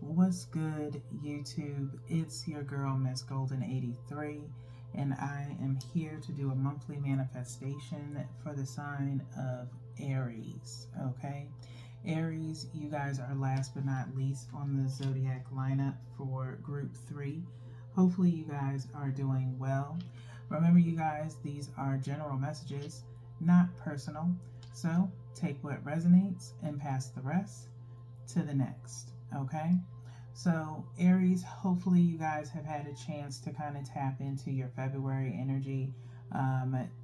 What's good, YouTube? It's your girl, Miss Golden 83, and I am here to do a monthly manifestation for the sign of Aries. Okay, Aries, you guys are last but not least on the zodiac lineup for group 3. Hopefully, you guys are doing well. Remember, you guys, these are general messages, not personal. So take what resonates and pass the rest to the next. Okay. So, Aries, hopefully you guys have had a chance to kind of tap into your February energy.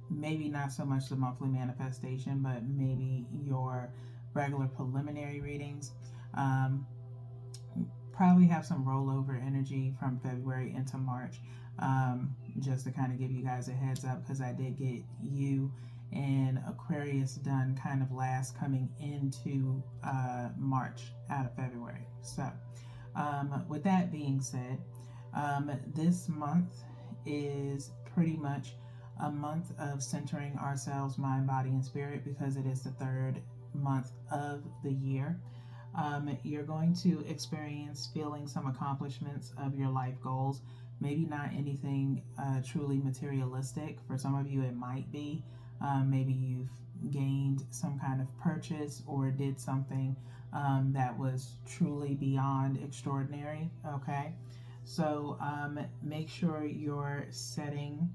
Maybe not so much the monthly manifestation, but maybe your regular preliminary readings. Um, Probably have some rollover energy from February into March. Just to kind of give you guys a heads up, because I did get you and Aquarius done kind of last coming into March out of February. So, with that being said, this month is pretty much a month of centering ourselves, mind, body, and spirit, because it is the third month of the year. You're going to experience feeling some accomplishments of your life goals. Maybe not anything truly materialistic. For some of you, it might be. Maybe you've gained some kind of purchase or did something that was truly beyond extraordinary. Okay, so make sure you're setting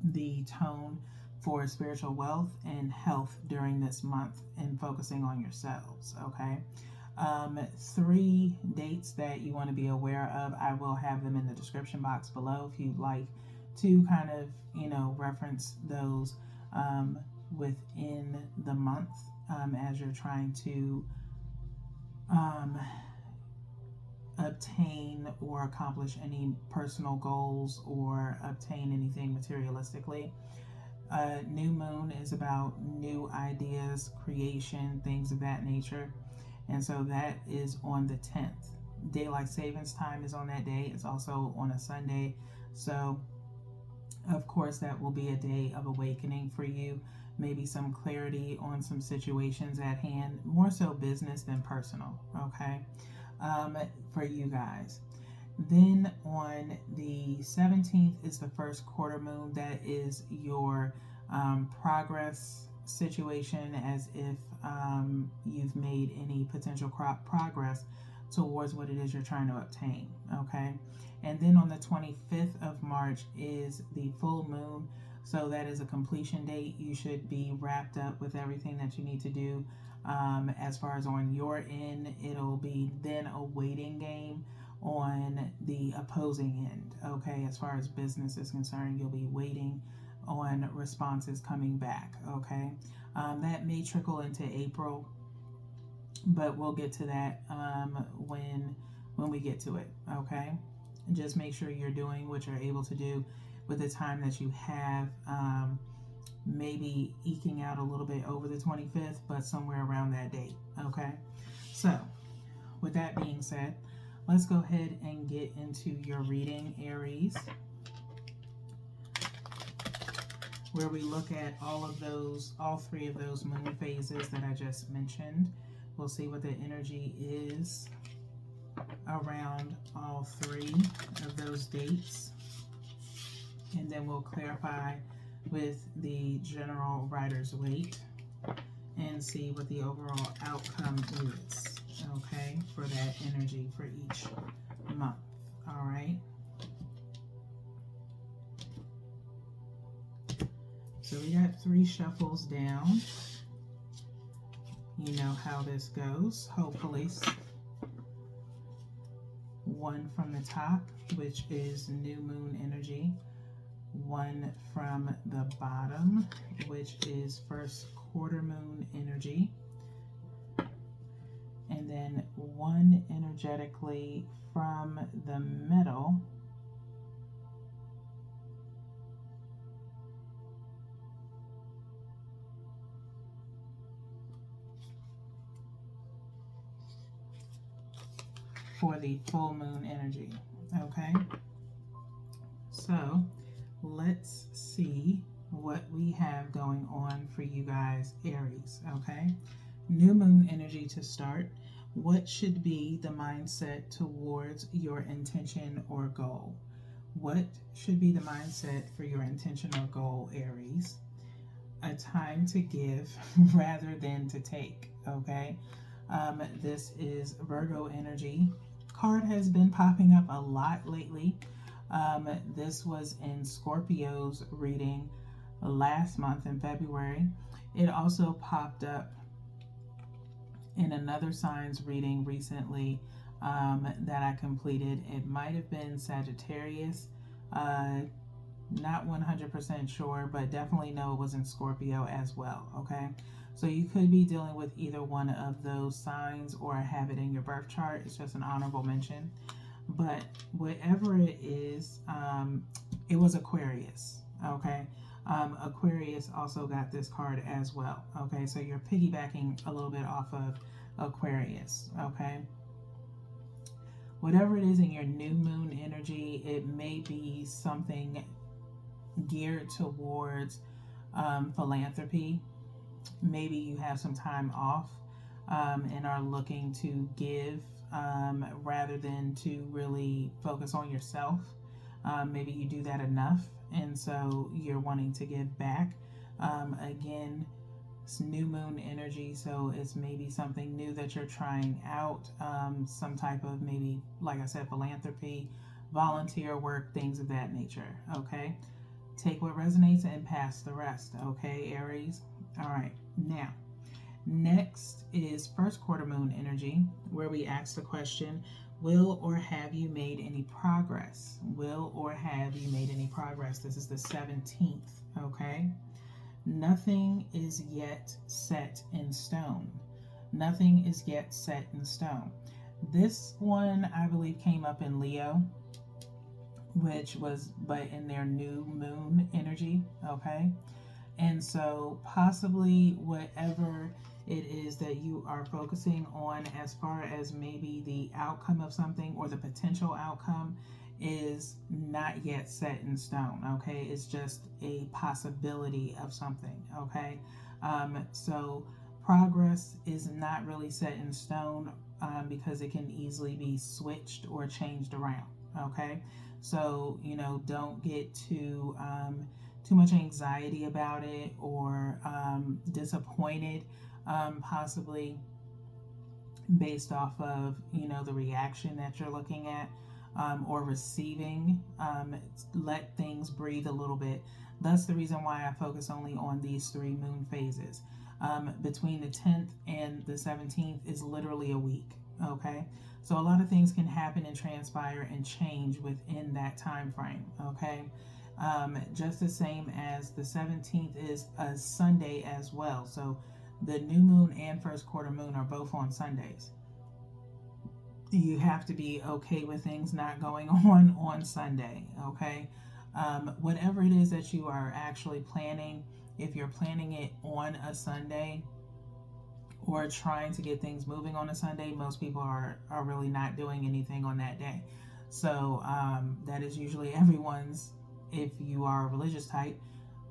the tone for spiritual wealth and health during this month and focusing on yourselves. Okay, 3 dates that you want to be aware of. I will have them in the description box below if you'd like to kind of reference those within the month as you're trying to obtain or accomplish any personal goals or obtain anything materialistically. New moon is about new ideas, creation, things of that nature. And so that is on the 10th. Daylight savings time is on that day. It's also on a Sunday. So, of course, that will be a day of awakening for you. Maybe some clarity on some situations at hand, more so business than personal, okay, for you guys. Then on the 17th is the first quarter moon. That is your progress situation, as if you've made any potential progress towards what it is you're trying to obtain. Okay. And then on the 25th of March is the full moon. So that is a completion date. You should be wrapped up with everything that you need to do. As far as on your end, it'll be then a waiting game on the opposing end. Okay, as far as business is concerned, you'll be waiting on responses coming back. Okay, that may trickle into April, but we'll get to that when we get to it. Okay, just make sure you're doing what you're able to do with the time that you have. Maybe eking out a little bit over the 25th, but somewhere around that date. Okay, so with that being said, let's go ahead and get into your reading, Aries, where we look at all 3 of those moon phases that I just mentioned. We'll see what the energy is around all 3 of those dates, and then we'll clarify with the general rider's weight and see what the overall outcome is, okay, for that energy for each month. All right, so we got 3 shuffles down. You know how this goes, hopefully. 1 from the top, which is new moon energy. 1 from the bottom, which is first quarter moon energy. And then 1 energetically from the middle, for the full moon energy. Okay, so let's see what we have going on for you guys, Aries. Okay, new moon energy to start. What should be the mindset towards your intention or goal? What should be the mindset for your intention or goal, Aries? A time to give rather than to take, okay? This is Virgo energy. Card has been popping up a lot lately. This was in Scorpio's reading last month in February. It also popped up in another sign's reading recently that I completed. It might have been Sagittarius. Not 100% sure, but definitely know it was in Scorpio as well, okay? So you could be dealing with either one of those signs or have it in your birth chart. It's just an honorable mention. But whatever it is, it was Aquarius, okay? Aquarius also got this card as well, okay? So you're piggybacking a little bit off of Aquarius, okay? Whatever it is in your new moon energy, it may be something geared towards philanthropy. Maybe you have some time off and are looking to give rather than to really focus on yourself. Maybe you do that enough, and so you're wanting to give back. Again, it's new moon energy, so it's maybe something new that you're trying out, some type of maybe, like I said, philanthropy, volunteer work, things of that nature, okay? Take what resonates and pass the rest, okay, Aries? All right, now, next is first quarter moon energy, where we ask the question, will or have you made any progress? Will or have you made any progress? This is the 17th, okay? Nothing is yet set in stone. Nothing is yet set in stone. This one, I believe, came up in Leo, which was but in their new moon energy, okay? And so possibly whatever it is that you are focusing on as far as maybe the outcome of something or the potential outcome is not yet set in stone, okay? It's just a possibility of something, okay? So progress is not really set in stone because it can easily be switched or changed around, okay? So, don't get too much anxiety about it or disappointed, possibly based off of, the reaction that you're looking at or receiving. Let things breathe a little bit. That's the reason why I focus only on these 3 moon phases. Between the 10th and the 17th is literally a week, okay? So a lot of things can happen and transpire and change within that time frame, okay? Just the same as the 17th is a Sunday as well. So the new moon and first quarter moon are both on Sundays. You have to be okay with things not going on Sunday, okay? Whatever it is that you are actually planning, if you're planning it on a Sunday or trying to get things moving on a Sunday, most people are really not doing anything on that day. So that is usually everyone's, if you are a religious type,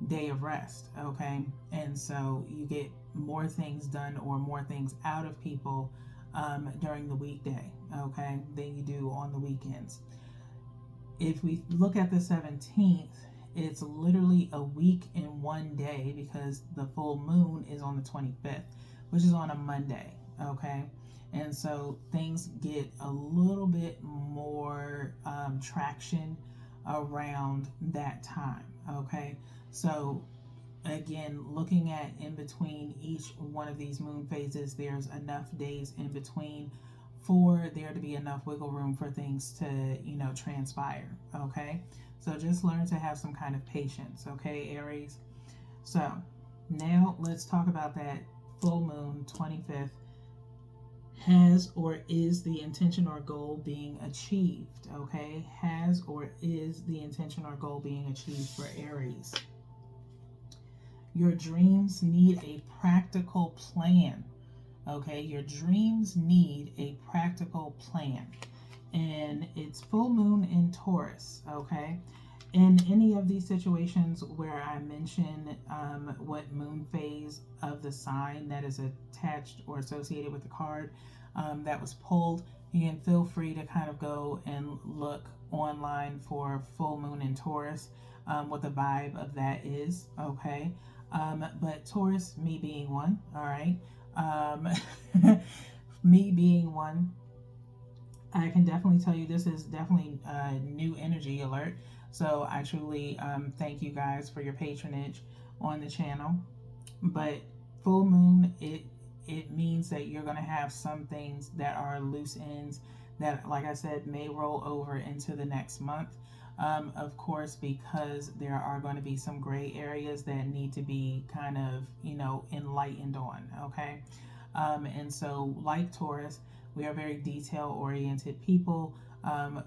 day of rest, okay? And so you get more things done or more things out of people during the weekday, okay, than you do on the weekends. If we look at the 17th, it's literally a week in one day because the full moon is on the 25th, which is on a Monday, okay? And so things get a little bit more traction around that time, okay? So again, looking at in between each one of these moon phases, there's enough days in between for there to be enough wiggle room for things to, transpire, okay? So just learn to have some kind of patience, okay, Aries? So now let's talk about that full moon, 25th. Has or is the intention or goal being achieved, okay? Has or is the intention or goal being achieved for Aries? Your dreams need a practical plan, okay? Your dreams need a practical plan. And it's full moon in Taurus, okay? In any of these situations where I mention what moon phase of the sign that is attached or associated with the card, that was pulled. You can feel free to kind of go and look online for full moon in Taurus, what the vibe of that is, okay? But Taurus, me being one, all right? Um, me being one, I can definitely tell you this is definitely a new energy alert. So I truly thank you guys for your patronage on the channel. But full moon, it means that you're going to have some things that are loose ends that, like I said, may roll over into the next month. Of course, because there are going to be some gray areas that need to be kind of, enlightened on, okay? And so, like Taurus, we are very detail oriented people.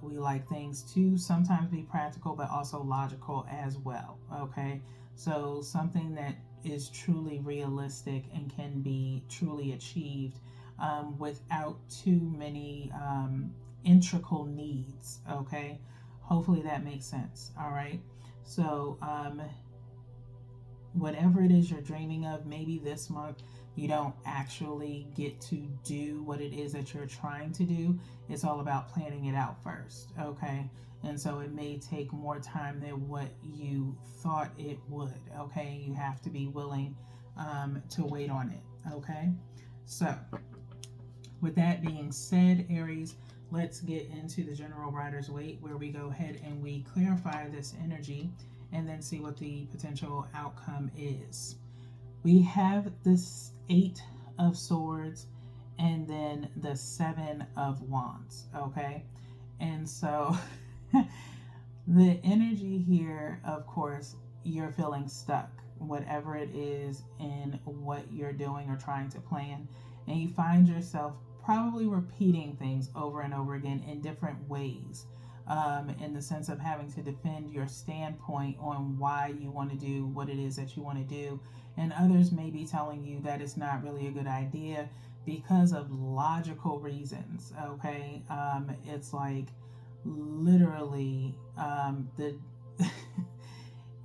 We like things to sometimes be practical, but also logical as well, okay? So, something that is truly realistic and can be truly achieved without too many integral needs, okay? Hopefully that makes sense, all right? So, whatever it is you're dreaming of, maybe this month you don't actually get to do what it is that you're trying to do. It's all about planning it out first, okay? And so it may take more time than what you thought it would, okay? You have to be willing to wait on it, okay? So, with that being said, Aries, let's get into the general rider's weight, where we go ahead and we clarify this energy and then see what the potential outcome is. We have this 8 of Swords and then the 7 of Wands, okay? And so the energy here, of course, you're feeling stuck, whatever it is in what you're doing or trying to plan, and you find yourself probably repeating things over and over again in different ways, in the sense of having to defend your standpoint on why you want to do what it is that you want to do, and others may be telling you that it's not really a good idea because of logical reasons, okay? It's like literally the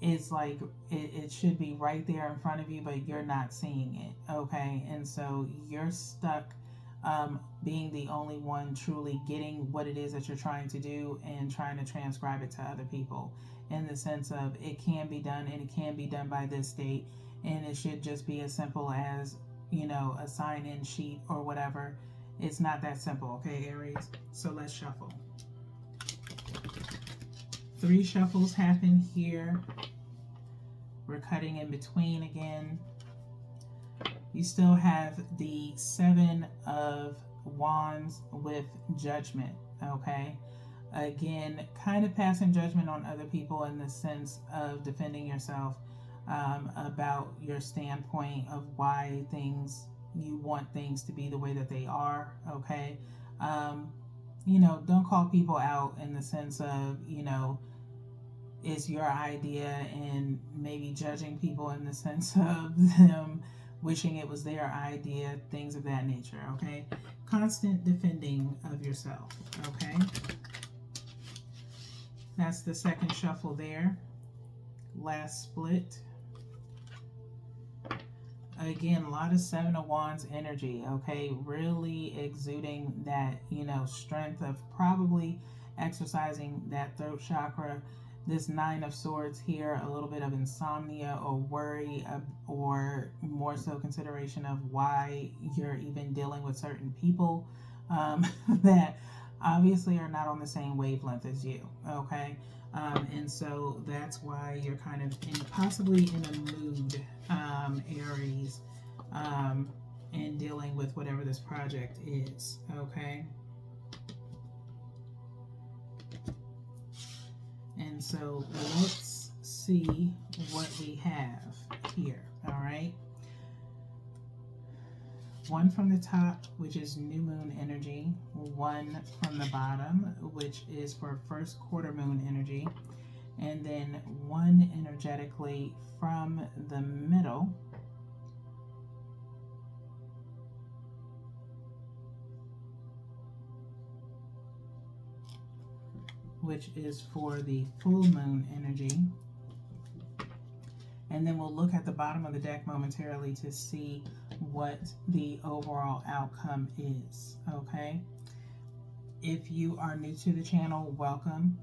it's like it should be right there in front of you, but you're not seeing it, okay? And so you're stuck being the only one truly getting what it is that you're trying to do and trying to transcribe it to other people, in the sense of it can be done and it can be done by this date, and it should just be as simple as, a sign-in sheet or whatever. It's not that simple, okay, Aries? So let's shuffle. 3 shuffles happen here. We're cutting in between again. You still have the 7 of Wands with Judgment, okay? Again, kind of passing judgment on other people in the sense of defending yourself about your standpoint of why you want things to be the way that they are, okay? Don't call people out in the sense of, it's your idea, and maybe judging people in the sense of them wishing it was their idea, things of that nature, okay? Constant defending of yourself, okay? That's the second shuffle there. Last split. Again, a lot of 7 of Wands energy, okay? Really exuding that, strength of probably exercising that throat chakra. This 9 of Swords here, a little bit of insomnia or worry, or more so consideration of why you're even dealing with certain people that obviously are not on the same wavelength as you, okay? And so that's why you're kind of possibly in a mood, Aries, in dealing with whatever this project is, okay? And so let's see what we have here, all right? 1 from the top, which is new moon energy. 1 from the bottom, which is for first quarter moon energy. And then 1 energetically from the middle, which is for the full moon energy. And then we'll look at the bottom of the deck momentarily to see what the overall outcome is. Okay. If you are new to the channel, welcome.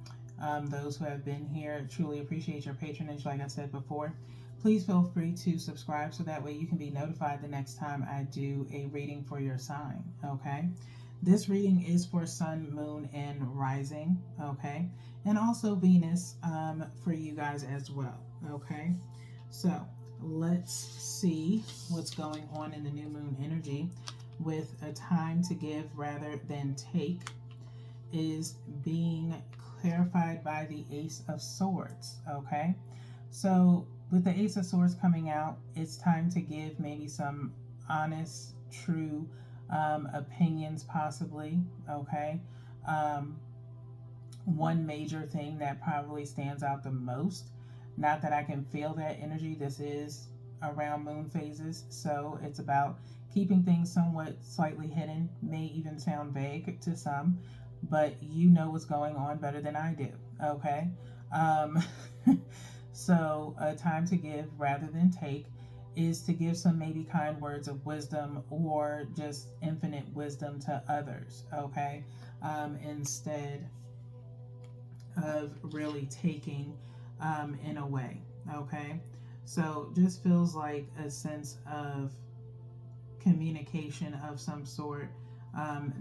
Those who have been here, truly appreciate your patronage, like I said before. Please feel free to subscribe so that way you can be notified the next time I do a reading for your sign, okay? This reading is for Sun, Moon, and Rising, okay? And also Venus for you guys as well, okay? So let's see what's going on in the new moon energy with a time to give rather than take is being clarified by the Ace of Swords, okay? So with the Ace of Swords coming out, it's time to give maybe some honest, true opinions possibly, okay? One major thing that probably stands out the most, not that I can feel that energy, this is around moon phases, so it's about keeping things somewhat slightly hidden, may even sound vague to some, but you know what's going on better than I do, okay? So a time to give rather than take is to give some maybe kind words of wisdom or just infinite wisdom to others, okay? Instead of really taking in a way, okay? So just feels like a sense of communication of some sort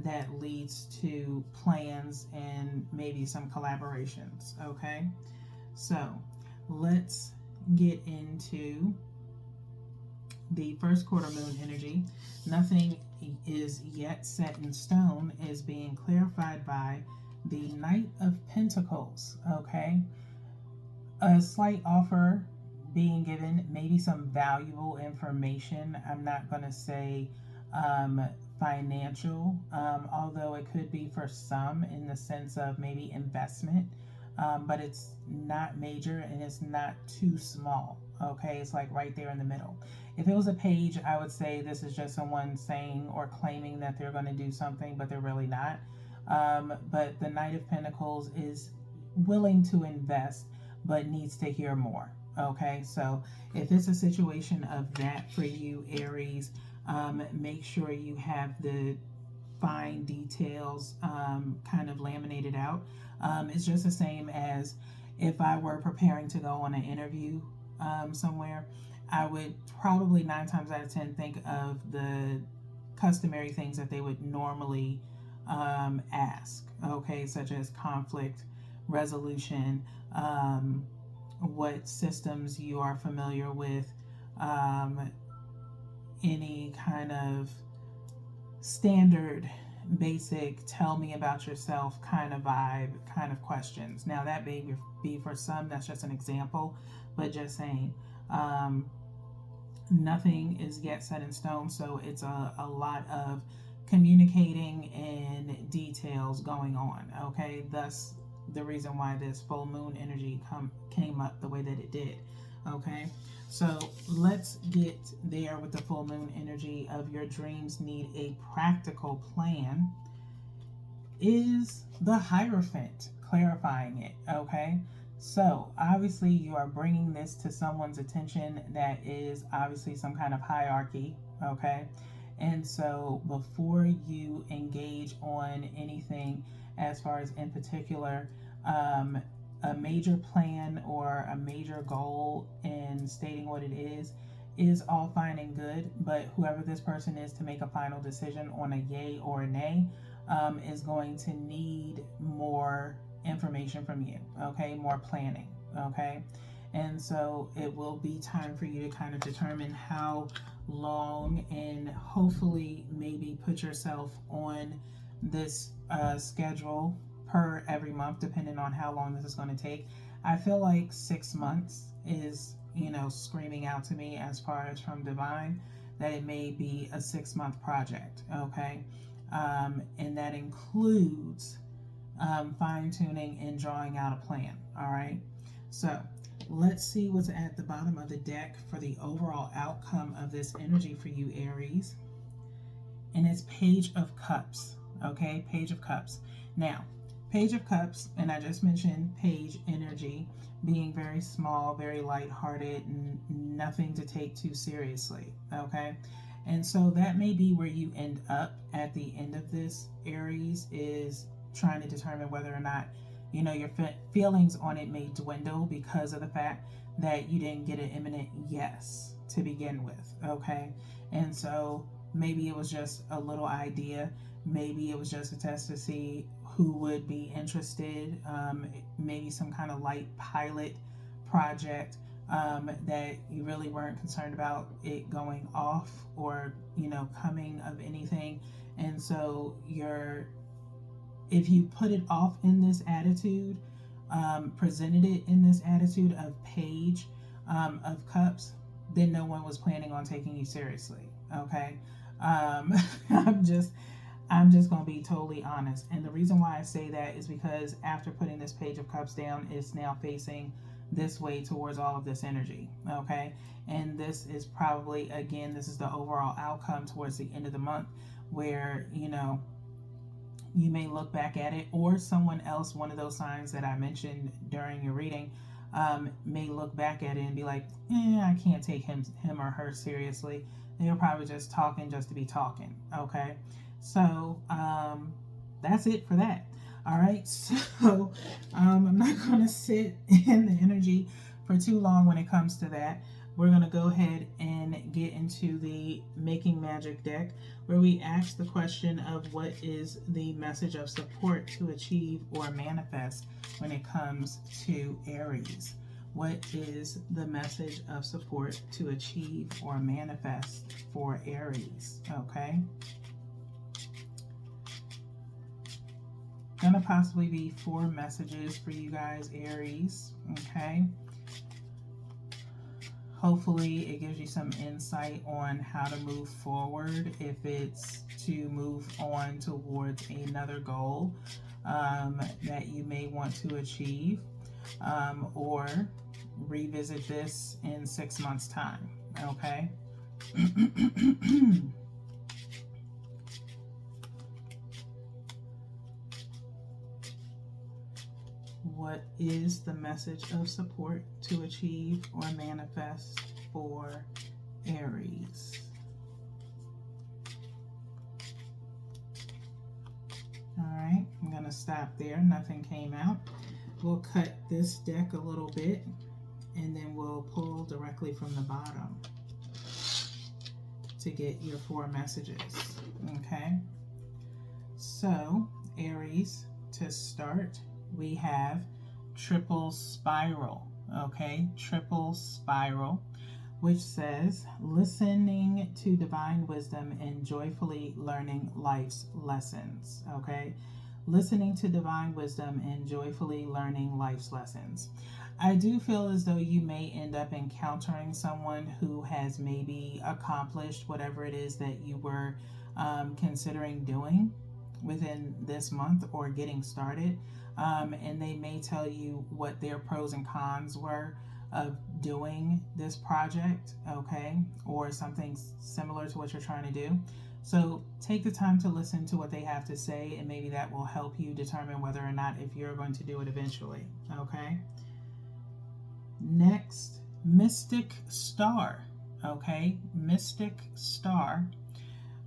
that leads to plans and maybe some collaborations, okay? So let's get into the first quarter moon energy. Nothing is yet set in stone is being clarified by the Knight of Pentacles, okay? A slight offer being given, maybe some valuable information. I'm not going to say financial, although it could be for some in the sense of maybe investment, but it's not major and it's not too small, okay? It's like right there in the middle. If it was a page, I would say this is just someone saying or claiming that they're going to do something, but they're really not. But the Knight of Pentacles is willing to invest, but needs to hear more. Okay, so if it's a situation of that for you, Aries, make sure you have the fine details kind of laminated out. It's just the same as if I were preparing to go on an interview somewhere, I would probably 9 times out of 10 think of the customary things that they would normally ask, okay, such as conflict resolution, what systems you are familiar with, any kind of standard basic tell me about yourself kind of vibe kind of questions. Now that may be for some, that's just an example, but just saying nothing is yet set in stone, so it's a lot of communicating and details going on, okay? Thus the reason why this full moon energy came up the way that it did, okay? So let's get there with the full moon energy of your dreams need a practical plan is the Hierophant clarifying it, okay? So obviously you are bringing this to someone's attention that is obviously some kind of hierarchy, okay? And so before you engage on anything as far as in particular a major plan or a major goal in stating what it is all fine and good, but whoever this person is to make a final decision on a yay or a nay is going to need more information from you, okay? More planning, okay? And so it will be time for you to kind of determine how long and hopefully maybe put yourself on this schedule per every month, depending on how long this is going to take. I feel like 6 months is, you know, screaming out to me as far as from divine that it may be a 6-month project, okay? And that includes fine-tuning and drawing out a plan, all right? So let's see what's at the bottom of the deck for the overall outcome of this energy for you, Aries. And it's Page of Cups, okay? Page of Cups. Now, Page of Cups, and I just mentioned page energy being very small, very lighthearted, and nothing to take too seriously, okay? And so that may be where you end up at the end of this, Aries, is trying to determine whether or not, your feelings on it may dwindle because of the fact that you didn't get an imminent yes to begin with. Okay. And so maybe it was just a little idea. Maybe it was just a test to see who would be interested. Maybe some kind of light pilot project, that you really weren't concerned about it going off or coming of anything. And so if you put it off in this attitude, presented it in this attitude of Page of Cups, then no one was planning on taking you seriously. Okay. um, i'm just I'm just going to be totally honest. And the reason why I say that is because after putting this Page of Cups down, it's now facing this way towards all of this energy. Okay. And this is probably, again, this is the overall outcome towards the end of the month where, you may look back at it, or someone else, one of those signs that I mentioned during your reading, may look back at it and be like, I can't take him or her seriously. They were probably just talking just to be talking. Okay. So that's it for that. All right. So I'm not going to sit in the energy for too long when it comes to that. We're going to go ahead and get into the Making Magic deck, where we ask the question of what is the message of support to achieve or manifest when it comes to Aries. What is the message of support to achieve or manifest for Aries? Okay. Gonna possibly be 4 messages for you guys, Aries. Okay. Hopefully it gives you some insight on how to move forward, if it's to move on towards another goal that you may want to achieve, or revisit this in 6 months' time. Okay. What is the message of support to achieve or manifest for Aries? All right, I'm going to stop there. Nothing came out. We'll cut this deck a little bit, and then we'll pull directly from the bottom to get your 4 messages. Okay, so Aries, to start, we have triple spiral. Okay, triple spiral, which says listening to divine wisdom and joyfully learning life's lessons. Okay, listening to divine wisdom and joyfully learning life's lessons. I do feel as though you may end up encountering someone who has maybe accomplished whatever it is that you were considering doing within this month or getting started. And they may tell you what their pros and cons were of doing this project, okay, or something similar to what you're trying to do. So take the time to listen to what they have to say, and maybe that will help you determine whether or not if you're going to do it eventually, okay. Next, Mystic Star, okay, Mystic Star,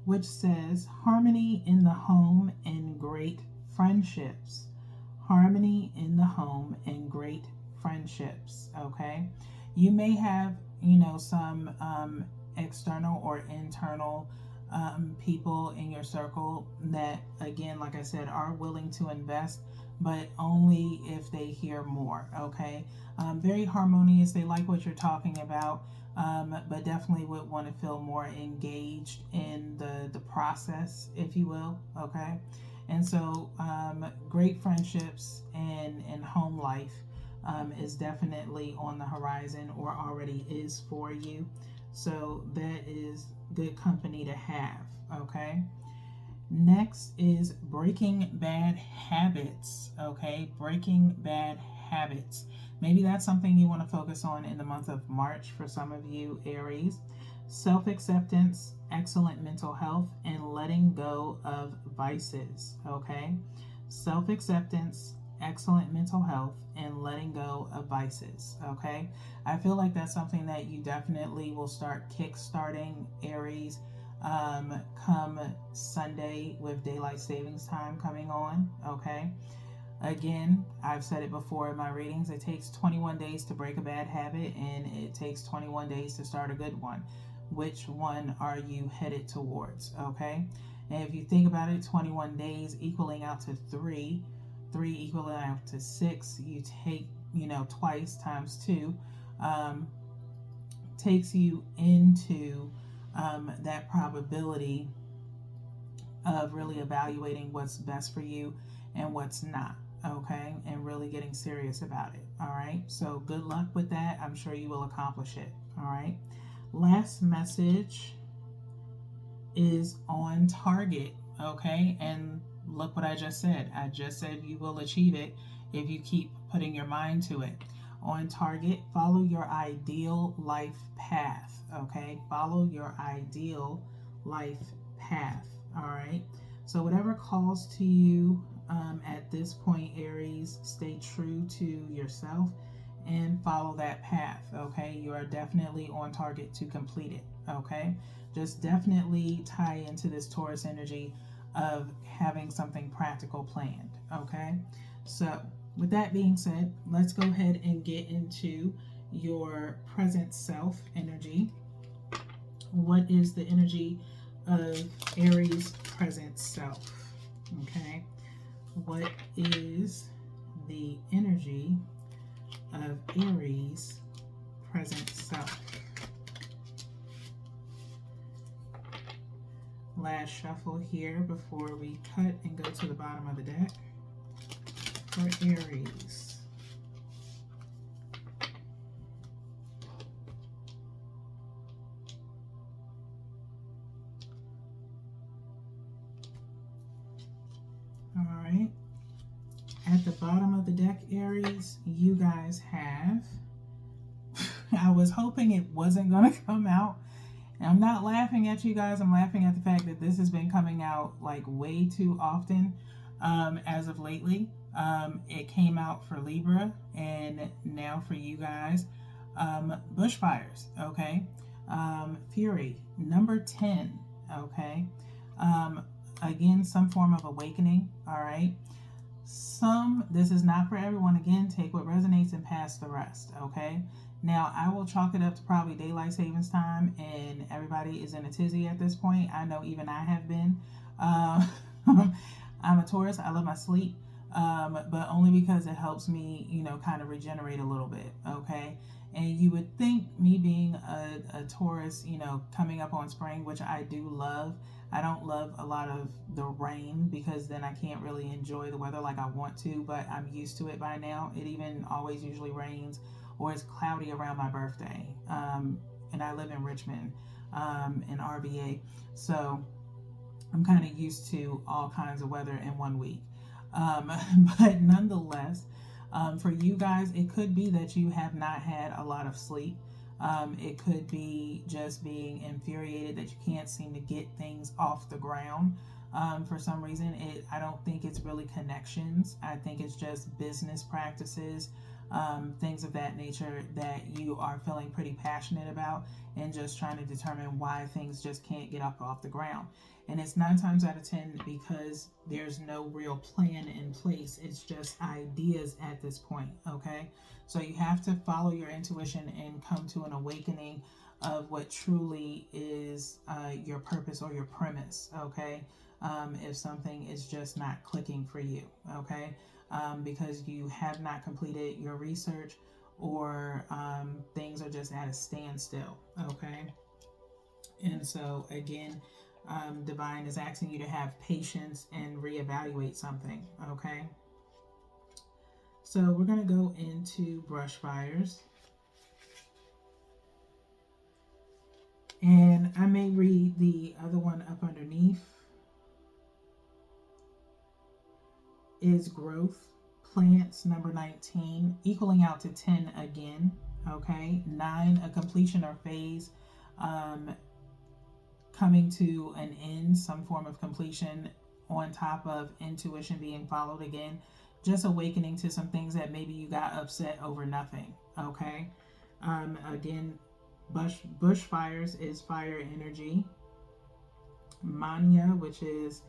which says harmony in the home and great friendships. Harmony in the home and great friendships. Okay, you may have some external or internal people in your circle that, again, like I said, are willing to invest, but only if they hear more. Okay, very harmonious. They like what you're talking about, but definitely would want to feel more engaged in the process, if you will. Okay. And so great friendships and home life is definitely on the horizon, or already is for you. So that is good company to have, okay? Next is breaking bad habits, okay? Breaking bad habits. Maybe that's something you want to focus on in the month of March for some of you, Aries. Self-acceptance, excellent mental health, and letting go of vices, okay? Self-acceptance, excellent mental health, and letting go of vices, okay? I feel like that's something that you definitely will start kick-starting, Aries, come Sunday with daylight savings time coming on. Okay. Again, I've said it before in my readings, it takes 21 days to break a bad habit and it takes 21 days to start a good one. Which one are you headed towards? Okay. And if you think about it, 21 days equaling out to 3, 3 equaling out to 6, you take, twice times 2, takes you into that probability of really evaluating what's best for you and what's not. Okay, and really getting serious about it. All right, so good luck with that. I'm sure you will accomplish it. All right, last message is on target. Okay, and look what I just said. I just said you will achieve it if you keep putting your mind to it. On target, follow your ideal life path. Okay, follow your ideal life path. All right, so whatever calls to you at this point, Aries, stay true to yourself and follow that path. Okay, you are definitely on target to complete it. Okay, just definitely tie into this Taurus energy of having something practical planned. Okay, so with that being said, let's go ahead and get into your present self energy. What is the energy of Aries' present self? Okay, what is the energy of Aries' present self? Last shuffle here before we cut and go to the bottom of the deck for Aries. All right. At the bottom of the deck, Aries, you guys have, I was hoping it wasn't going to come out. And I'm not laughing at you guys. I'm laughing at the fact that this has been coming out like way too often as of lately. It came out for Libra and now for you guys. Bushfires, okay? Fury, number 10, okay? Again, some form of awakening, all right? This is not for everyone. Again, take what resonates and pass the rest, okay? Now, I will chalk it up to probably daylight savings time, and everybody is in a tizzy at this point. I know even I have been. I'm a Taurus. I love my sleep, but only because it helps me, kind of regenerate a little bit, okay? And you would think me being a Taurus, coming up on spring, which I do love. I don't love a lot of the rain because then I can't really enjoy the weather like I want to, but I'm used to it by now. It even always usually rains or it's cloudy around my birthday. And I live in Richmond, in RVA. So I'm kind of used to all kinds of weather in 1 week. But nonetheless, for you guys, it could be that you have not had a lot of sleep. It could be just being infuriated that you can't seem to get things off the ground. For some reason, I don't think it's really connections. I think it's just business practices, things of that nature that you are feeling pretty passionate about and just trying to determine why things just can't get up off the ground. And it's 9 times out of 10 because there's no real plan in place. It's just ideas at this point, okay? So you have to follow your intuition and come to an awakening of what truly is your purpose or your premise, okay? If something is just not clicking for you, okay? Because you have not completed your research or things are just at a standstill, okay? And so, again, Divine is asking you to have patience and reevaluate something, okay? So we're going to go into brush fires. And I may read the other one up underneath. Is growth, plants, number 19, equaling out to 10 again, okay? 9, a completion or phase, coming to an end, some form of completion on top of intuition being followed again. Just awakening to some things that maybe you got upset over nothing, okay? Again, bushfires is fire energy. mania, which is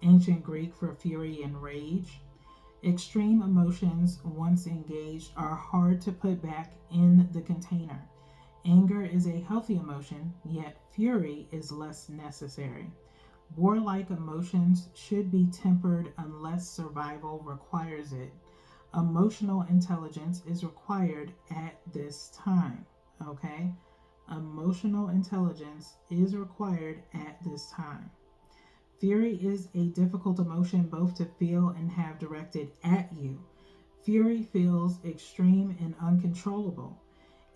ancient Greek for fury and rage. Extreme emotions, once engaged, are hard to put back in the container. Anger is a healthy emotion, yet fury is less necessary. Warlike emotions should be tempered unless survival requires it. Emotional intelligence is required at this time. Okay? Emotional intelligence is required at this time. Fury is a difficult emotion both to feel and have directed at you. Fury feels extreme and uncontrollable.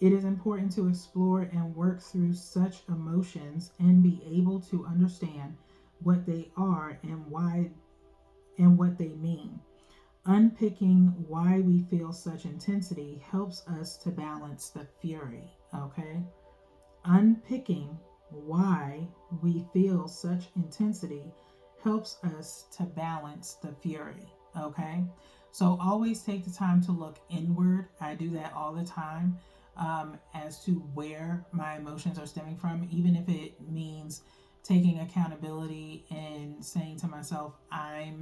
It is important to explore and work through such emotions and be able to understand what they are and why and what they mean. Unpicking why we feel such intensity helps us to balance the fury, okay? Unpicking why we feel such intensity helps us to balance the fury, okay? So always take the time to look inward. I do that all the time, as to where my emotions are stemming from, even if it means taking accountability and saying to myself, I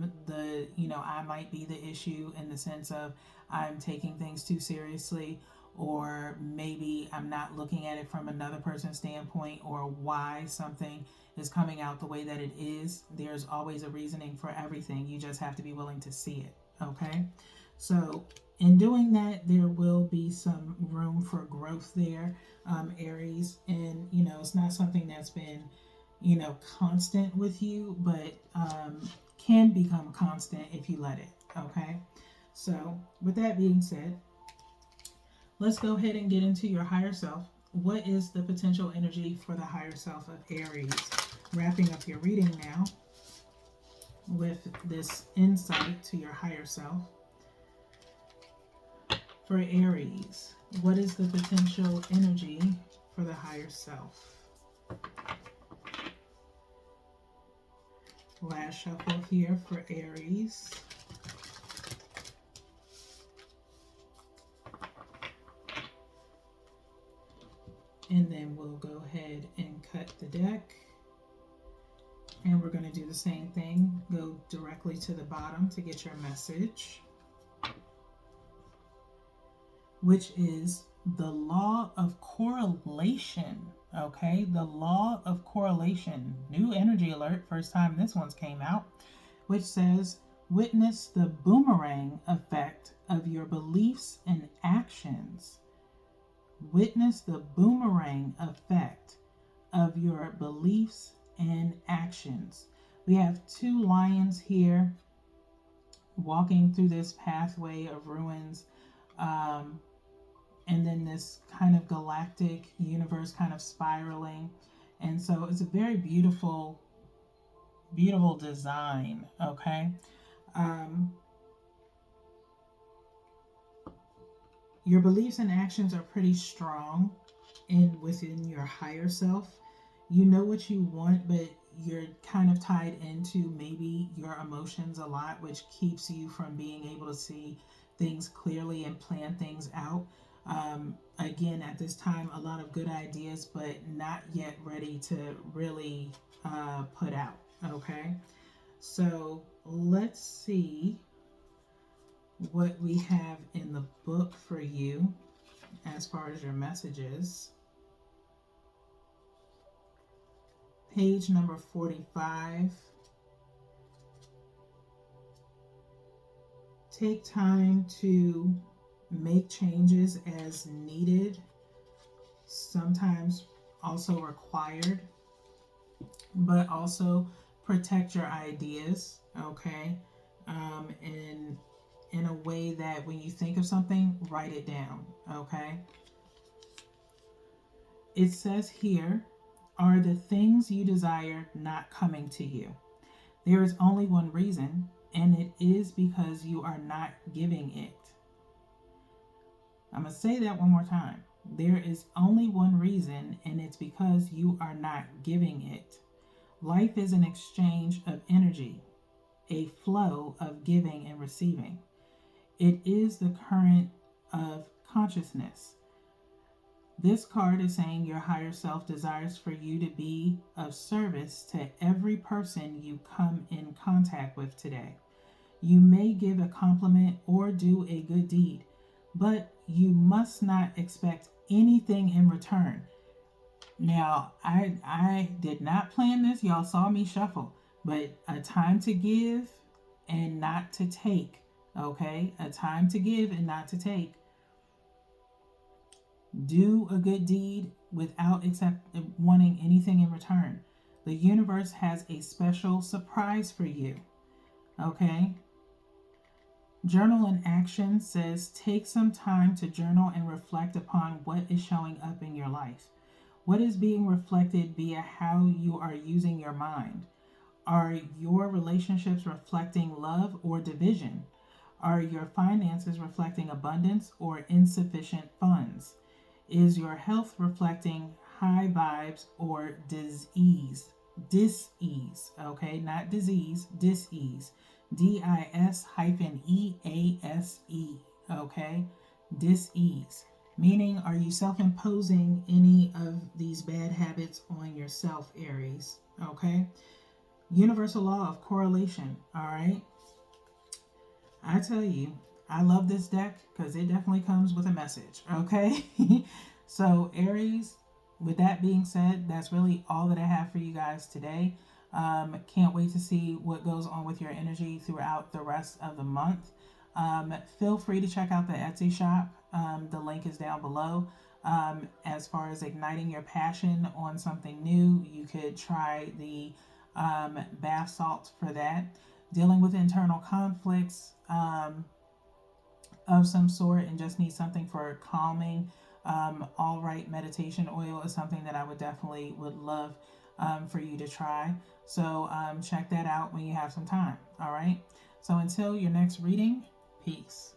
might be the issue in the sense of I'm taking things too seriously, or maybe I'm not looking at it from another person's standpoint, or why something is coming out the way that it is. There's always a reasoning for everything. You just have to be willing to see it, okay? So in doing that, there will be some room for growth there, Aries. And, it's not something that's been, constant with you, but can become constant if you let it, okay? So with that being said, let's go ahead and get into your higher self. What is the potential energy for the higher self of Aries? Wrapping up your reading now with this insight to your higher self. For Aries, what is the potential energy for the higher self? Last shuffle here for Aries. And then we'll go ahead and cut the deck. And we're going to do the same thing. Go directly to the bottom to get your message, which is the law of correlation. Okay, the law of correlation. New energy alert, first time this one's came out, which says, witness the boomerang effect of your beliefs and actions. Witness the boomerang effect of your beliefs and actions. We have two lions here walking through this pathway of ruins, and then this kind of galactic universe kind of spiraling. And so it's a very beautiful design, okay? Your beliefs and actions are pretty strong within your higher self. You know what you want, but you're kind of tied into maybe your emotions a lot, which keeps you from being able to see things clearly and plan things out. Again, at this time, a lot of good ideas, but not yet ready to really put out. Okay, so let's see what we have in the book for you as far as your messages. Page number 45. Take time to make changes as needed, sometimes also required, but also protect your ideas, okay? In a way that when you think of something, write it down, okay? It says here, are the things you desire not coming to you? There is only one reason, and it is because you are not giving it. I'm going to say that one more time. There is only one reason, and it's because you are not giving it. Life is an exchange of energy, a flow of giving and receiving. It is the current of consciousness. This card is saying your higher self desires for you to be of service to every person you come in contact with today. You may give a compliment or do a good deed, but you must not expect anything in return. Now, I did not plan this. Y'all saw me shuffle, but a time to give and not to take. Okay, a time to give and not to take. Do a good deed without wanting anything in return. The universe has a special surprise for you. Okay. Journal in action says take some time to journal and reflect upon what is showing up in your life. What is being reflected via how you are using your mind? Are your relationships reflecting love or division? Are your finances reflecting abundance or insufficient funds? Is your health reflecting high vibes or disease? Dis-ease, okay? Not disease, dis-ease. DIS-EASE, okay? Dis-ease. Meaning, are you self-imposing any of these bad habits on yourself, Aries? Okay? Universal law of correlation, all right? I tell you, I love this deck because it definitely comes with a message, okay? So, Aries, with that being said, that's really all that I have for you guys today. Can't wait to see what goes on with your energy throughout the rest of the month. Feel free to check out the Etsy shop. The link is down below. As far as igniting your passion on something new, you could try the bath salts for that. Dealing with internal conflicts of some sort and just need something for calming. All right, meditation oil is something that I would love for you to try. So check that out when you have some time. All right. So until your next reading, peace.